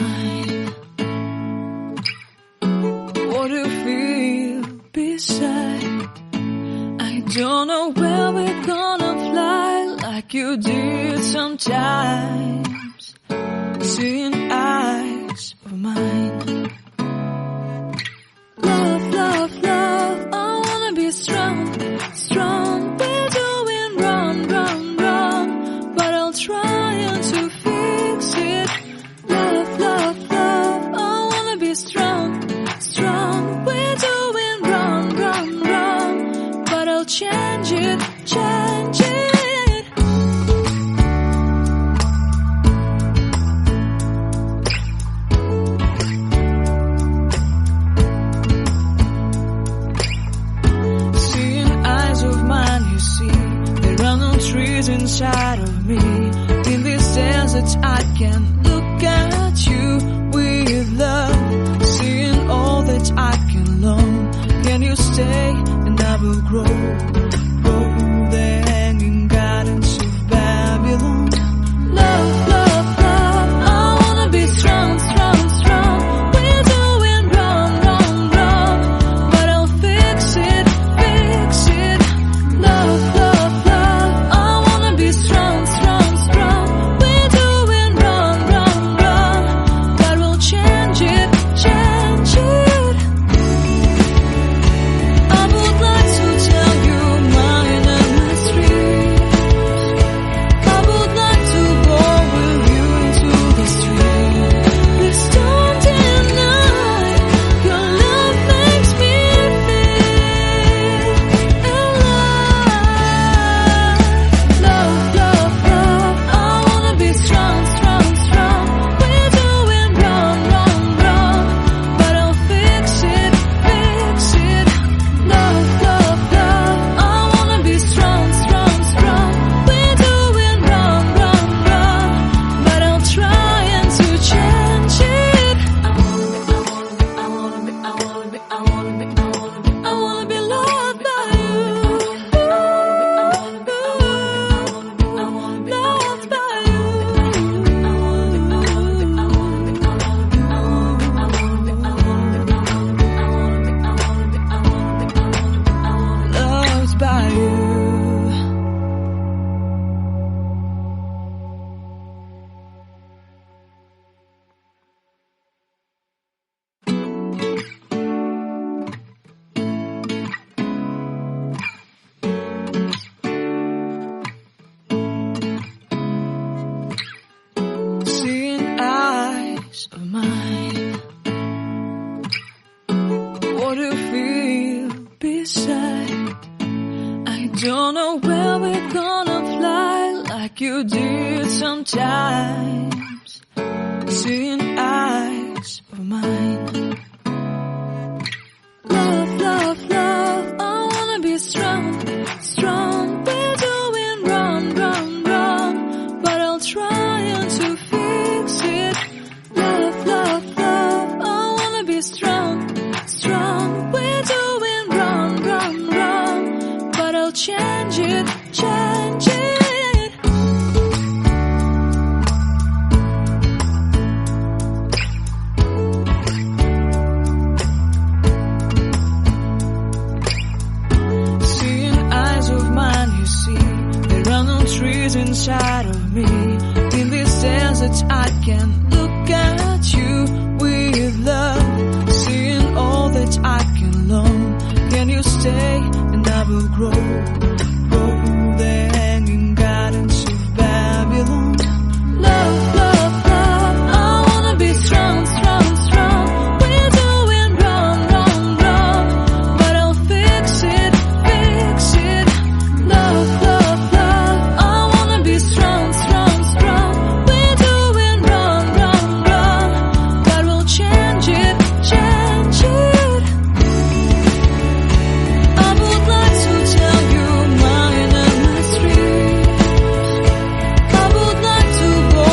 mine. What do you feel beside? I don't know where we're gonna fly like you did sometimes. Seeing eyes of mine. Love, love, love, I wanna be strong, strong. We're doing wrong, wrong, wrong, but I'll try to fix it. Love, love, love, I wanna be strong, strong. We're doing wrong, wrong, wrong, but I'll change it, change it. Trees inside of me. In this desert I can look at you with love. Seeing all that I can learn. Can you stay and I will grow? Grow the hanging gardens of Babylon. Love, love, love, I wanna be strong, strong, strong. We're doing wrong, wrong, wrong, but I'll fix it, fix it. Love, love, strong, strong, strong. We're doing wrong, wrong, wrong, but we'll change it, change it. I would like to tell you mine and my street. I would like to go with you into the street. Please don't deny your love makes me feel alive. Love, love, I wanna be strong, strong, strong. We're doing wrong, wrong, wrong, but I'll fix it, fix it. Love, love, love, I wanna be strong, strong, strong. We're doing wrong, wrong, wrong, but I'll try to change it. I wanna be loved by you. Loved by you. Loved by you. Seeing eyes of mine. What do you feel beside? I don't know where we're gonna fly like you did sometimes. Seeing eyes of mine. Love, love, love, I wanna be strong, strong. We're doing wrong, wrong, wrong, but I'll try to fix it. Love, love, love, I wanna be strong, strong. We're doing wrong, wrong, wrong, but I'll change it, change it. Seeing eyes of mine, you see, there are no trees inside of me. In this desert I can